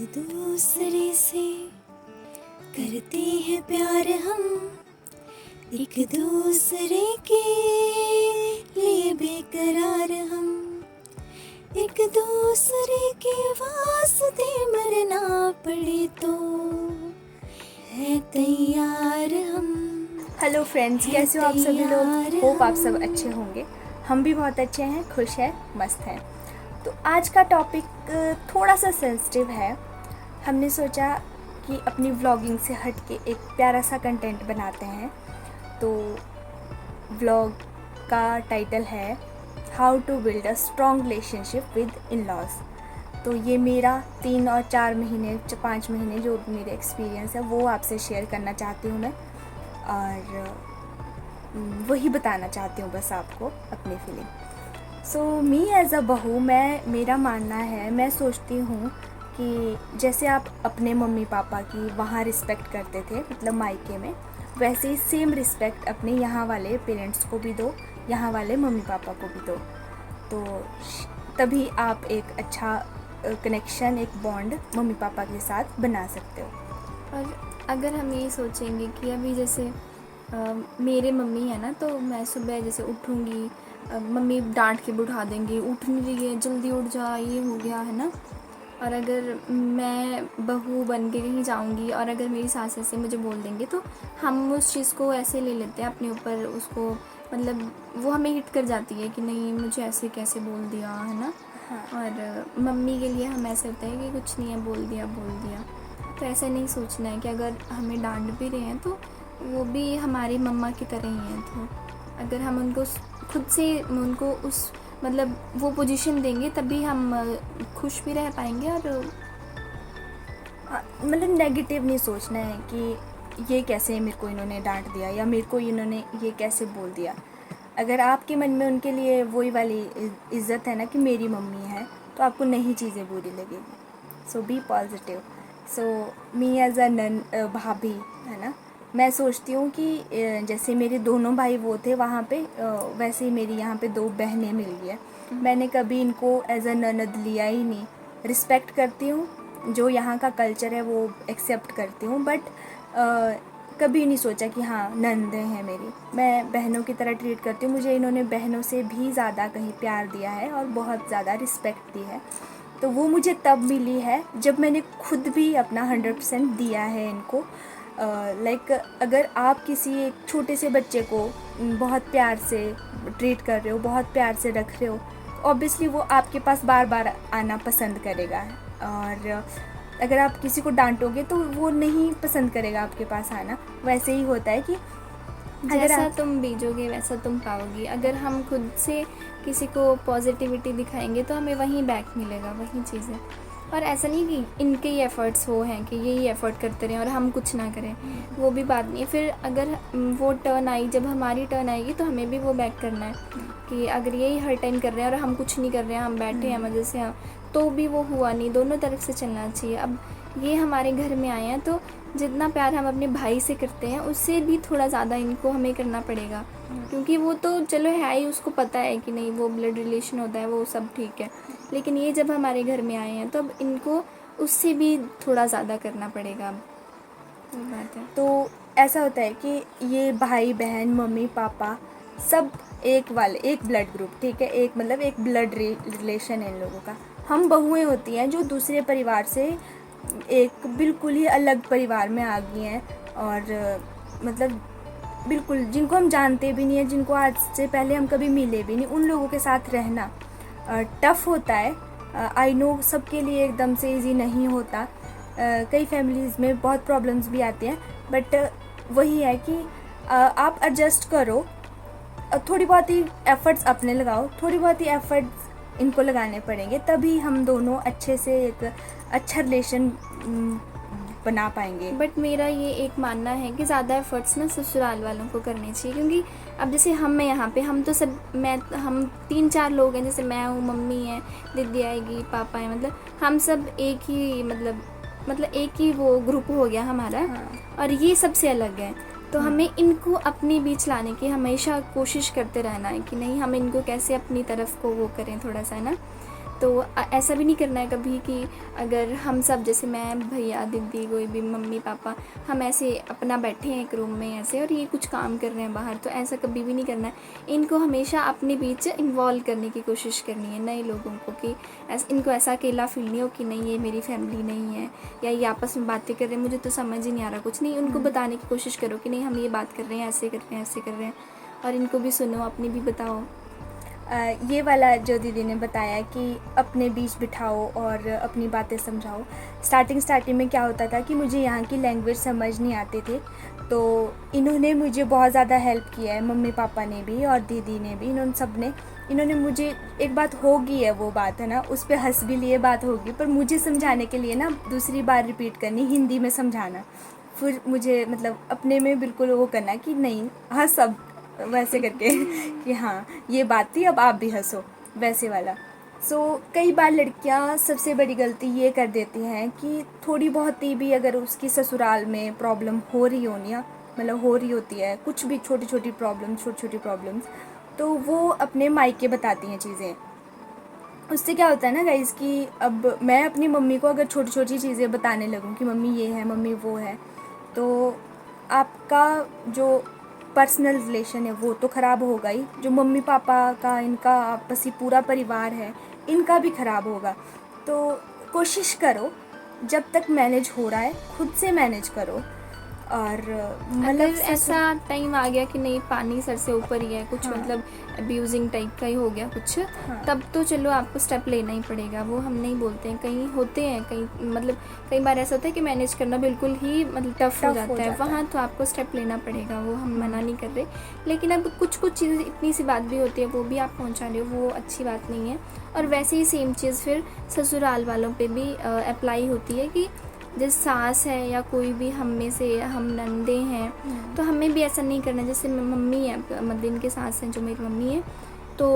दूसरे से करते हैं प्यार हम, एक दूसरे के लिए बेकरार हम, एक दूसरे के वास्ते मरना पड़े तो है तैयार हम। हेलो फ्रेंड्स, कैसे हो आप सभी लोग? होप आप सब अच्छे होंगे। हम भी बहुत अच्छे हैं, खुश हैं, मस्त हैं। तो आज का टॉपिक थोड़ा सा सेंसिटिव है। हमने सोचा कि अपनी व्लॉगिंग से हट के एक प्यारा सा कंटेंट बनाते हैं। तो व्लॉग का टाइटल है how to build a strong relationship with in laws. तो ये मेरा 3 और 4 महीने 5 महीने जो मेरे एक्सपीरियंस है वो आपसे शेयर करना चाहती हूँ मैं, और वही बताना चाहती हूँ बस आपको अपनी फीलिंग। सो मी एज़ अ बहू, मेरा मानना है, मैं सोचती हूँ कि जैसे आप अपने मम्मी पापा की वहाँ रिस्पेक्ट करते थे, मतलब मायके में, वैसे ही सेम रिस्पेक्ट अपने यहाँ वाले पेरेंट्स को भी दो, यहाँ वाले मम्मी पापा को भी दो। तो तभी आप एक अच्छा कनेक्शन, एक बॉन्ड मम्मी पापा के साथ बना सकते हो। और अगर हम ये सोचेंगे कि अभी जैसे मेरे मम्मी है ना, तो मैं सुबह जैसे उठूँगी, मम्मी डांट के बिठा देंगी, उठ नहीं रही है, जल्दी उठ जा, ये हो गया है ना। और अगर मैं बहू बन के कहीं जाऊँगी और अगर मेरी सास ऐसे मुझे बोल देंगे, तो हम उस चीज़ को ऐसे ले लेते हैं अपने ऊपर, उसको मतलब वो हमें हिट कर जाती है कि नहीं, मुझे ऐसे कैसे बोल दिया, है ना। हाँ। और मम्मी के लिए हम ऐसे होता है कि कुछ नहीं है, बोल दिया। तो ऐसा नहीं सोचना है कि अगर हमें डांट भी रहे हैं तो वो भी हमारी मम्मा की तरह ही हैं। तो अगर हम उनको खुद से उनको उस मतलब वो पोजीशन देंगे, तभी हम खुश भी रह पाएंगे। और मतलब नेगेटिव नहीं सोचना है कि ये कैसे मेरे को इन्होंने डांट दिया या मेरे को इन्होंने ये कैसे बोल दिया। अगर आपके मन में उनके लिए वही वाली इज़्ज़त है ना कि मेरी मम्मी है, तो आपको नहीं चीज़ें बुरी लगेगी। So be positive. So me as a nun भाभी, है ना, मैं सोचती हूँ कि जैसे मेरे दोनों भाई वो थे वहाँ पे, वैसे ही मेरी यहाँ पे 2 बहनें मिल गई है। मैंने कभी इनको एज़ अ ननद लिया ही नहीं। रिस्पेक्ट करती हूँ, जो यहाँ का कल्चर है वो एक्सेप्ट करती हूँ, बट कभी नहीं सोचा कि हाँ नंदे हैं मेरी। मैं बहनों की तरह ट्रीट करती हूँ। मुझे इन्होंने बहनों से भी ज़्यादा कहीं प्यार दिया है और बहुत ज़्यादा रिस्पेक्ट दी है। तो वो मुझे तब मिली है जब मैंने खुद भी अपना 100% दिया है इनको। लाइक अगर आप किसी एक छोटे से बच्चे को बहुत प्यार से ट्रीट कर रहे हो, बहुत प्यार से रख रहे हो, ऑब्वियसली वो आपके पास बार बार आना पसंद करेगा। और अगर आप किसी को डांटोगे तो वो नहीं पसंद करेगा आपके पास आना। वैसे ही होता है कि जैसा तुम बीजोगे वैसा तुम पाओगी। अगर हम खुद से किसी को पॉजिटिविटी दिखाएंगे तो हमें वहीं बैक मिलेगा, वही चीज़ें। और ऐसा नहीं कि इनके ही एफ़र्ट्स वो हैं कि यही एफ़र्ट करते रहें और हम कुछ ना करें, वो भी बात नहीं है। फिर अगर वो टर्न आई, जब हमारी टर्न आएगी तो हमें भी वो बैक करना है कि अगर यही हर टाइम कर रहे हैं और हम कुछ नहीं कर रहे हैं, हम बैठे हैं मज़े से, हाँ, तो भी वो हुआ नहीं। दोनों तरफ से चलना चाहिए। अब ये हमारे घर में आए हैं, तो जितना प्यार हम अपने भाई से करते हैं उससे भी थोड़ा ज़्यादा इनको हमें करना पड़ेगा, क्योंकि वो तो चलो है ही, उसको पता है कि नहीं वो ब्लड रिलेशन होता है, वो सब ठीक है। लेकिन ये जब हमारे घर में आए हैं तो अब इनको उससे भी थोड़ा ज़्यादा करना पड़ेगा। अब वो बात है। तो ऐसा होता है कि ये भाई बहन मम्मी पापा सब एक ब्लड ग्रुप, ठीक है, एक मतलब एक ब्लड रिलेशन है इन लोगों का। हम बहुएं होती हैं जो दूसरे परिवार से एक बिल्कुल ही अलग परिवार में आ गई हैं, और मतलब बिल्कुल जिनको हम जानते भी नहीं है, जिनको आज से पहले हम कभी मिले भी नहीं, उन लोगों के साथ रहना टफ़ होता है। आई नो सबके लिए एकदम से इजी नहीं होता। कई फैमिलीज़ में बहुत प्रॉब्लम्स भी आती हैं, बट वही है कि आप एडजस्ट करो, थोड़ी बहुत ही एफ़र्ट्स अपने लगाओ, थोड़ी बहुत ही एफ़र्ट्स इनको लगाने पड़ेंगे, तभी हम दोनों अच्छे से एक अच्छा रिलेशन बना पाएंगे। बट मेरा ये एक मानना है कि ज़्यादा एफ़र्ट्स ना ससुराल वालों को करने चाहिए, क्योंकि अब जैसे हम यहाँ पे हम तो सब हम 3-4 लोग हैं, जैसे मैं हूँ, मम्मी है, दीदी आएगी, पापा है, मतलब हम सब एक ही मतलब एक ही वो ग्रुप हो गया हमारा। हाँ। और ये सबसे अलग है, तो हमें इनको अपने बीच लाने की हमेशा कोशिश करते रहना है कि नहीं, हम इनको कैसे अपनी तरफ को वो करें थोड़ा सा, है ना। तो ऐसा भी नहीं करना है कभी कि अगर हम सब, जैसे मैं, भैया, दीदी, कोई भी, मम्मी पापा, हम ऐसे अपना बैठे हैं एक रूम में ऐसे और ये कुछ काम कर रहे हैं बाहर, तो ऐसा कभी भी नहीं करना है। इनको हमेशा अपने बीच इन्वॉल्व करने की कोशिश करनी है नए लोगों को, कि इनको ऐसा अकेला फील नहीं हो कि नहीं ये मेरी फैमिली नहीं है, या ये आपस में बातें कर रहे हैं मुझे तो समझ ही नहीं आ रहा कुछ नहीं। उनको बताने की कोशिश करो कि नहीं हम ये बात कर रहे हैं, ऐसे कर रहे हैं, ऐसे कर रहे हैं, और इनको भी सुनो, अपनी भी बताओ। ये वाला जो दीदी ने बताया कि अपने बीच बिठाओ और अपनी बातें समझाओ। स्टार्टिंग में क्या होता था कि मुझे यहाँ की लैंग्वेज समझ नहीं आती थी, तो इन्होंने मुझे बहुत ज़्यादा हेल्प किया है, मम्मी पापा ने भी और दीदी ने भी, इन्होंने मुझे, एक बात होगी है वो बात है ना, उस पर हंस भी लिए बात होगी, पर मुझे समझाने के लिए ना दूसरी बार रिपीट करनी, हिंदी में समझाना, फिर मुझे मतलब अपने में बिल्कुल वो करना कि नहीं हंस अब वैसे करके कि हाँ ये बात थी अब आप भी हंसो, वैसे वाला। कई बार लड़कियां सबसे बड़ी गलती ये कर देती हैं कि थोड़ी बहुत ही भी अगर उसकी ससुराल में प्रॉब्लम हो रही मतलब हो रही होती है, कुछ भी छोटी छोटी प्रॉब्लम्स, तो वो अपने मायके बताती हैं चीज़ें। उससे क्या होता है ना गाइस कि अब मैं अपनी मम्मी को अगर छोटी छोटी चीज़ें बताने लगूँ कि मम्मी ये है, मम्मी वो है, तो आपका जो पर्सनल रिलेशन है वो तो ख़राब होगा ही, जो मम्मी पापा का, इनका आपसी पूरा परिवार है, इनका भी ख़राब होगा। तो कोशिश करो जब तक मैनेज हो रहा है खुद से मैनेज करो। और अगर ऐसा टाइम आ गया कि नहीं पानी सर से ऊपर ही है कुछ, हाँ। मतलब अब्यूजिंग टाइप का ही हो गया कुछ, हाँ। तब तो चलो आपको स्टेप लेना ही पड़ेगा। वो हम नहीं बोलते हैं, कहीं होते हैं, कहीं मतलब कई बार ऐसा होता है कि मैनेज करना बिल्कुल ही मतलब टफ हो जाता है, वहाँ तो आपको स्टेप लेना पड़ेगा, वो हम मना नहीं कर रहे। लेकिन अब कुछ चीज़ें, इतनी सी बात भी होती है वो भी आप पहुँचा रहे हो, वो अच्छी बात नहीं है। और वैसे ही सेम चीज़ फिर ससुराल वालों पर भी अप्लाई होती है कि जैसे सास है या कोई भी हम में से, हम नंदे हैं, तो हमें भी ऐसा नहीं करना। जैसे मम्मी है, मतलब इनके सास हैं जो मेरी मम्मी है, तो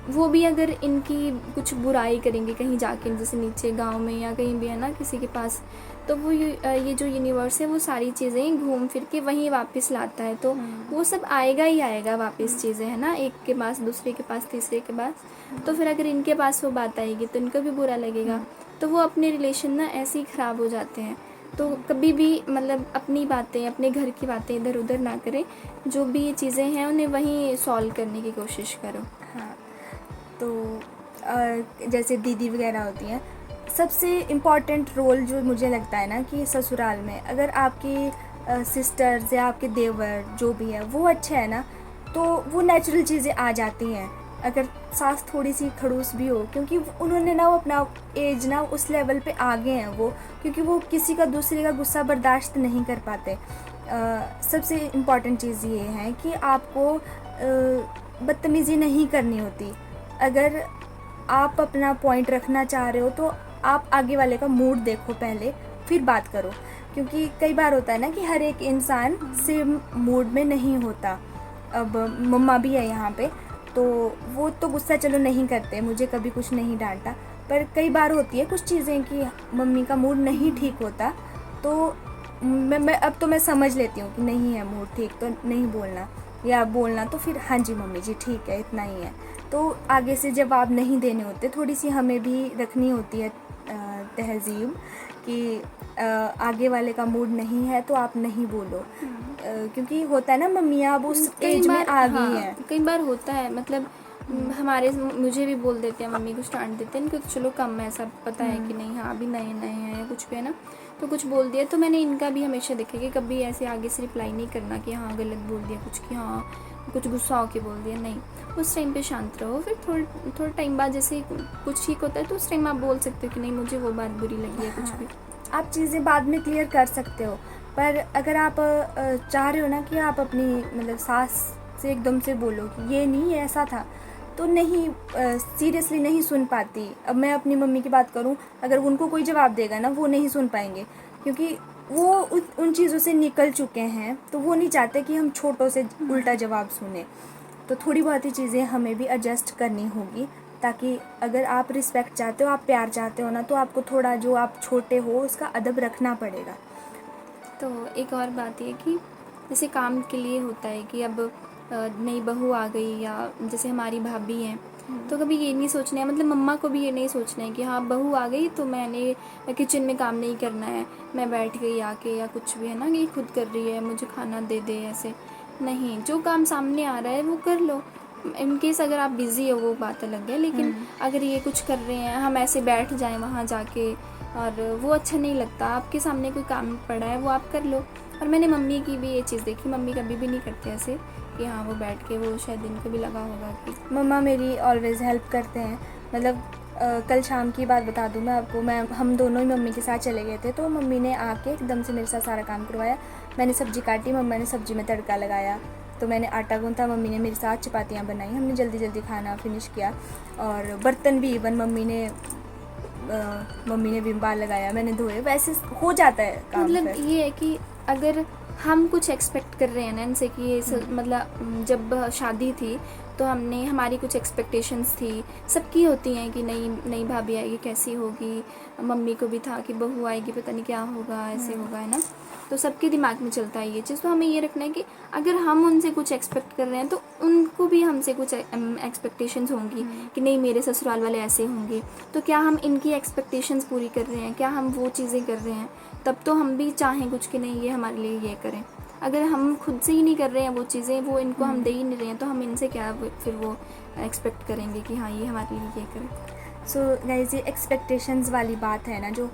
वो भी अगर इनकी कुछ बुराई करेंगे कहीं जाके, जैसे नीचे गांव में या कहीं भी है ना किसी के पास, तो वो ये जो यूनिवर्स है वो सारी चीज़ें घूम फिर के वहीं वापस लाता है, तो वो सब आएगा ही आएगा वापस चीज़ें, है ना, एक के पास, दूसरे के पास, तीसरे के पास। तो फिर अगर इनके पास वो बात आएगी तो इनको भी बुरा लगेगा, तो वो अपने रिलेशन ना ऐसे ही ख़राब हो जाते हैं। तो कभी भी मतलब अपनी बातें, अपने घर की बातें इधर उधर ना करें, जो भी ये चीज़ें हैं उन्हें वहीं सॉल्व करने की कोशिश करो। हाँ, तो जैसे दीदी वगैरह होती हैं, सबसे इम्पॉर्टेंट रोल जो मुझे लगता है ना कि ससुराल में अगर आपकी सिस्टर्स या आपके देवर जो भी है वो अच्छे हैं ना, तो वो नेचुरल चीज़ें आ जाती हैं। अगर सास थोड़ी सी खड़ूस भी हो, क्योंकि उन्होंने ना वो अपना एज ना उस लेवल पे आ गए हैं वो, क्योंकि वो किसी का दूसरे का गुस्सा बर्दाश्त नहीं कर पाते। सबसे इम्पॉर्टेंट चीज़ ये है कि आपको बदतमीज़ी नहीं करनी होती। अगर आप अपना पॉइंट रखना चाह रहे हो तो आप आगे वाले का मूड देखो पहले, फिर बात करो, क्योंकि कई बार होता है ना कि हर एक इंसान सेम मूड में नहीं होता। अब मम्मा भी है यहाँ पे, तो वो तो गुस्सा चलो नहीं करते, मुझे कभी कुछ नहीं डांटा, पर कई बार होती है कुछ चीज़ें कि मम्मी का मूड नहीं ठीक होता, तो मैं अब तो मैं समझ लेती हूँ कि नहीं है मूड ठीक, तो नहीं बोलना, या बोलना तो फिर हाँ जी मम्मी जी ठीक है, इतना ही है। तो आगे से जवाब नहीं देने होते, थोड़ी सी हमें भी रखनी होती है तहज़ीब कि आगे वाले का मूड नहीं है तो आप नहीं बोलो, क्योंकि होता है ना मम्मियाँ अब उस एज में आ गई हैं। कई बार होता है, मतलब हमारे, मुझे भी बोल देते हैं, मम्मी कुछ डांट देते हैं, इनको तो चलो कम ऐसा पता है कि नहीं, हाँ अभी नए नए हैं या कुछ भी है ना, तो कुछ बोल दिया, तो मैंने इनका भी हमेशा देखा कि कभी ऐसे आगे से रिप्लाई नहीं करना कि हाँ गलत बोल दिया कुछ, कि हाँ कुछ गुस्सा होके बोल दिया, नहीं, उस टाइम पे शांत रहो। फिर थोड़ा टाइम बाद जैसे कुछ ठीक होता है तो उस टाइम आप बोल सकते हो कि नहीं मुझे वो बात बुरी लगी है, कुछ भी आप चीज़ें बाद में क्लियर कर सकते हो। पर अगर आप चाह रहे हो ना कि आप अपनी मतलब सास से एकदम से बोलो कि ये नहीं, ये ऐसा था, तो नहीं, सीरियसली नहीं सुन पाती। अब मैं अपनी मम्मी की बात करूं, अगर उनको कोई जवाब देगा ना वो नहीं सुन पाएंगे, क्योंकि वो उन चीज़ों से निकल चुके हैं, तो वो नहीं चाहते कि हम छोटों से उल्टा जवाब सुने। तो थोड़ी बहुत ही चीज़ें हमें भी एडजस्ट करनी होगी, ताकि अगर आप रिस्पेक्ट चाहते हो, आप प्यार चाहते हो ना, तो आपको थोड़ा जो आप छोटे हो उसका अदब रखना पड़ेगा। तो एक और बात ये कि जैसे काम के लिए होता है कि अब नई बहू आ गई, या जैसे हमारी भाभी हैं, तो कभी ये नहीं सोचना है, मतलब मम्मा को भी ये नहीं सोचना है कि हाँ बहू आ गई तो मैंने किचन में काम नहीं करना है, मैं बैठ गई आके या कुछ भी है ना, ये खुद कर रही है मुझे खाना दे दे, ऐसे नहीं। जो काम सामने आ रहा है वो कर लो। इन केस अगर आप बिज़ी हो वो बात अलग है, लेकिन अगर ये कुछ कर रहे हैं हम ऐसे बैठ जाएं वहाँ जाके, और वो अच्छा नहीं लगता। आपके सामने कोई काम पड़ा है वो आप कर लो। और मैंने मम्मी की भी ये चीज़ देखी, मम्मी कभी भी नहीं करते ऐसे कि हाँ वो बैठ के, वो शायद इनको भी लगा होगा कि मम्मा मेरी ऑलवेज़ हेल्प करते हैं। मतलब कल शाम की बात बता दूँ मैं आपको, हम दोनों ही मम्मी के साथ चले गए थे, तो मम्मी ने आके एकदम से मेरे साथ सारा काम करवाया। मैंने सब्ज़ी काटी, मम्मा ने सब्ज़ी में तड़का लगाया, तो मैंने आटा गूंथा, मम्मी ने मेरे साथ चपातियाँ बनाई, हमने जल्दी जल्दी खाना फिनिश किया। और बर्तन भी इवन मम्मी ने विम बार लगाया, मैंने धोए। वैसे हो जाता है काम। मतलब ये है कि अगर हम कुछ एक्सपेक्ट कर रहे हैं ना इनसे कि ये मतलब जब शादी थी तो हमारी कुछ एक्सपेक्टेशंस थी, सबकी होती हैं कि नई भाभी आएगी कैसी होगी, मम्मी को भी था कि बहू आएगी पता नहीं क्या होगा, ऐसे होगा, है ना। तो सबके दिमाग में चलता है ये चीज़। तो हमें ये रखना है कि अगर हम उनसे कुछ एक्सपेक्ट कर रहे हैं तो उनको भी हमसे कुछ एक्सपेक्टेशंस होंगी कि नहीं मेरे ससुराल वाले ऐसे होंगे। तो क्या हम इनकी एक्सपेक्टेशंस पूरी कर रहे हैं, क्या हम वो चीज़ें कर रहे हैं, तब तो हम भी चाहें कुछ कि नहीं ये हमारे लिए ये करें। अगर हम खुद से ही नहीं कर रहे हैं वो चीज़ें, वो इनको हम दे ही नहीं रहे हैं, तो हम इनसे क्या फिर वो एक्सपेक्ट करेंगे कि हाँ ये हमारे लिए ये करें। सो गाइस, ये एक्सपेक्टेशंस वाली बात है ना, जो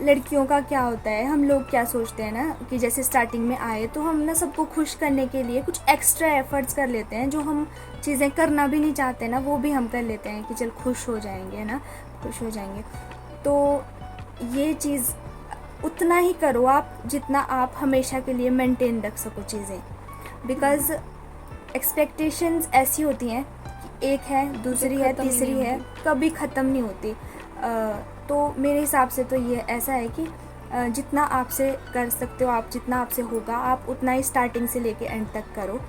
लड़कियों का क्या होता है, हम लोग क्या सोचते हैं ना कि जैसे स्टार्टिंग में आए तो हम ना सबको खुश करने के लिए कुछ एक्स्ट्रा एफर्ट्स कर लेते हैं, जो हम चीज़ें करना भी नहीं चाहते ना वो भी हम कर लेते हैं कि चल खुश हो जाएंगे, है ना, खुश हो जाएंगे। तो ये चीज़ उतना ही करो आप जितना आप हमेशा के लिए मेंटेन रख सको चीज़ें। बिकॉज़ एक्सपेक्टेशंस ऐसी होती हैं कि एक है, दूसरी है, तीसरी है, कभी ख़त्म नहीं होती। तो मेरे हिसाब से तो ये ऐसा है कि जितना आपसे कर सकते हो आप, जितना आपसे होगा आप उतना ही स्टार्टिंग से लेके एंड तक करो।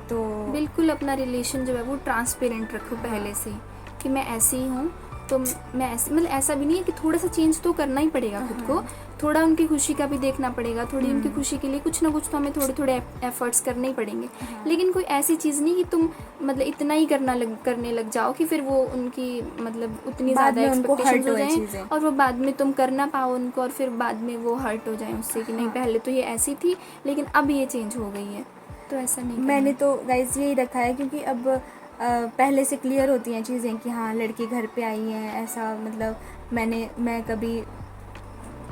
तो बिल्कुल अपना रिलेशन जो है वो ट्रांसपेरेंट रखो पहले से कि मैं ऐसी ही हूँ, तो मैं ऐसे, मतलब ऐसा भी नहीं है कि थोड़ा सा चेंज तो करना ही पड़ेगा खुद को, थोड़ा उनकी खुशी का भी देखना पड़ेगा, थोड़ी उनकी खुशी के लिए कुछ ना कुछ तो हमें थोड़े थोड़े एफर्ट्स करने ही पड़ेंगे। लेकिन कोई ऐसी चीज़ नहीं कि तुम मतलब इतना ही करने लग जाओ कि फिर वो उनकी मतलब उतनी ज़्यादा एक्सपेक्टेशंस हो जाएं और वो बाद में तुम कर ना पाओ उनको, और फिर बाद में वो हर्ट हो जाए उससे कि नहीं पहले तो ये ऐसी थी लेकिन अब ये चेंज हो गई है। तो ऐसा नहीं, मैंने तो गाइस यही रखा है क्योंकि अब पहले से क्लियर होती हैं चीज़ें कि हाँ लड़की घर पे आई है, ऐसा मतलब मैं कभी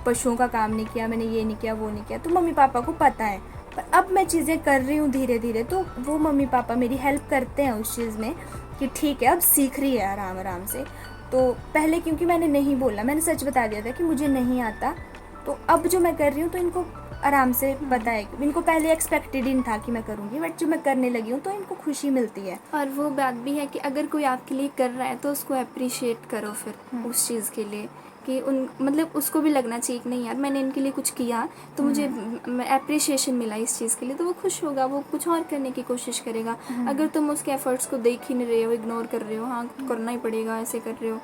पशुओं का काम नहीं किया, मैंने ये नहीं किया वो नहीं किया, तो मम्मी पापा को पता है। पर अब मैं चीज़ें कर रही हूँ धीरे धीरे, तो वो मम्मी पापा मेरी हेल्प करते हैं उस चीज़ में कि ठीक है अब सीख रही है आराम आराम से। तो पहले क्योंकि मैंने नहीं बोला, मैंने सच बता दिया था कि मुझे नहीं आता, तो अब जो मैं कर रही हूँ तो इनको आराम से पता है। इनको पहले एक्सपेक्टेड ही नहीं था कि मैं करूँगी, बट जो मैं करने लगी हूँ तो इनको खुशी मिलती है। और वो बात भी है कि अगर कोई आपके लिए कर रहा है तो उसको अप्रिशिएट करो फिर उस चीज़ के लिए, कि मतलब उसको भी लगना चाहिए कि नहीं यार मैंने इनके लिए कुछ किया तो मुझे अप्रिशिएशन मिला इस चीज़ के लिए, तो वो खुश होगा, वो कुछ और करने की कोशिश करेगा। अगर तुम उसके एफर्ट्स को देख ही नहीं रहे हो, इग्नोर कर रहे हो, हाँ करना ही पड़ेगा ऐसे कर रहे हो,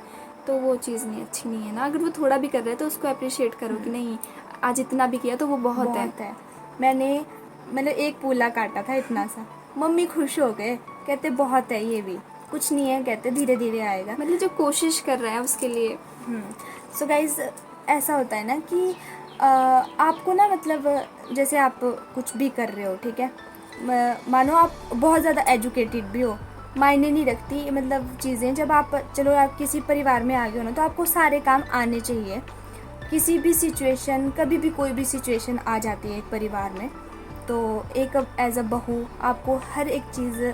तो वो चीज़ नहीं अच्छी नहीं है ना। अगर वो थोड़ा भी कर रहा है तो उसको अप्रिशिएट करो कि नहीं आज इतना भी किया तो वो बहुत है। मैंने मतलब एक पूला काटा था इतना सा, मम्मी खुश हो गए, कहते बहुत है, ये भी कुछ नहीं है, कहते धीरे धीरे आएगा। मतलब जो कोशिश कर रहा है उसके लिए। सो गाइज ऐसा होता है ना कि आपको ना मतलब जैसे आप कुछ भी कर रहे हो, ठीक है, मानो आप बहुत ज़्यादा एजुकेटेड भी हो, मायने नहीं रखती मतलब चीज़ें। जब आप आप किसी परिवार में आ गए हो ना तो आपको सारे काम आने चाहिए। किसी भी सिचुएशन, कभी भी कोई भी सिचुएशन आ जाती है एक परिवार में, तो एक एज अ बहू आपको हर एक चीज़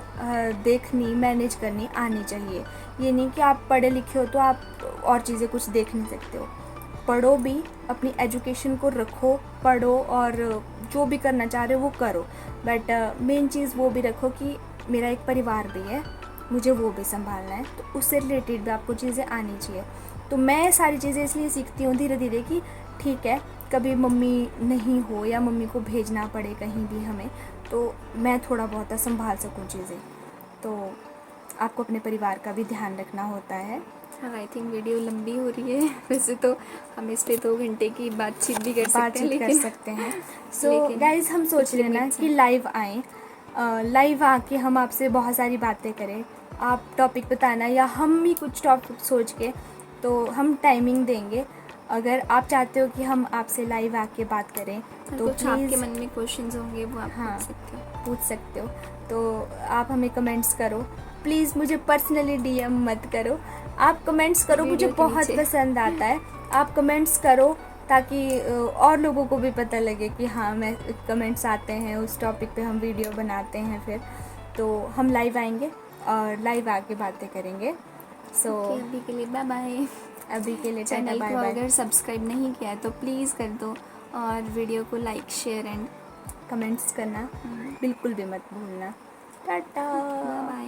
देखनी, मैनेज करनी आनी चाहिए। ये नहीं कि आप पढ़े लिखे हो तो आप और चीज़ें कुछ देख नहीं सकते हो। पढ़ो भी, अपनी एजुकेशन को रखो, पढ़ो और जो भी करना चाह रहे हो वो करो, बट मेन चीज़ वो भी रखो कि मेरा एक परिवार भी है, मुझे वो भी संभालना है, तो उससे रिलेटेड भी आपको चीज़ें आनी चाहिए। तो मैं सारी चीज़ें इसलिए सीखती हूँ धीरे धीरे कि ठीक है कभी मम्मी नहीं हो या मम्मी को भेजना पड़े कहीं भी हमें, तो मैं थोड़ा बहुत संभाल सकूँ चीज़ें। तो आपको अपने परिवार का भी ध्यान रखना होता है। आई थिंक वीडियो लंबी हो रही है, वैसे तो हम इस पे 2 घंटे की बातचीत भी कर सकते हैं। सो गाइज हम सोच रहे हैं ना कि लाइव आएँ, लाइव आके हम आपसे बहुत सारी बातें करें, आप टॉपिक बताना, या हम ही कुछ टॉपिक सोच के, तो हम टाइमिंग देंगे। अगर आप चाहते हो कि हम आपसे लाइव आके बात करें तो तो कुछ आपके प्लीज़ मन में क्वेश्चंस होंगे वो आप हाँ, पूछ सकते हो। पूछ सकते हो। तो आप हमें कमेंट्स करो प्लीज़, मुझे पर्सनली डीएम मत करो, आप कमेंट्स करो, मुझे वीडियो के बहुत नीचे। पसंद आता है। आप कमेंट्स करो ताकि और लोगों को भी पता लगे कि हाँ, मैं कमेंट्स आते हैं, उस टॉपिक पे हम वीडियो बनाते हैं। फिर तो हम लाइव आएंगे और लाइव आके बातें करेंगे। सो ओके, अभी के लिए बाय बाय। अभी के लिए टाटा चैनल बाय को बाय। अगर सब्सक्राइब नहीं किया है तो प्लीज़ कर दो, और वीडियो को लाइक शेयर एंड कमेंट्स करना बिल्कुल भी मत भूलना। Tata bye bye.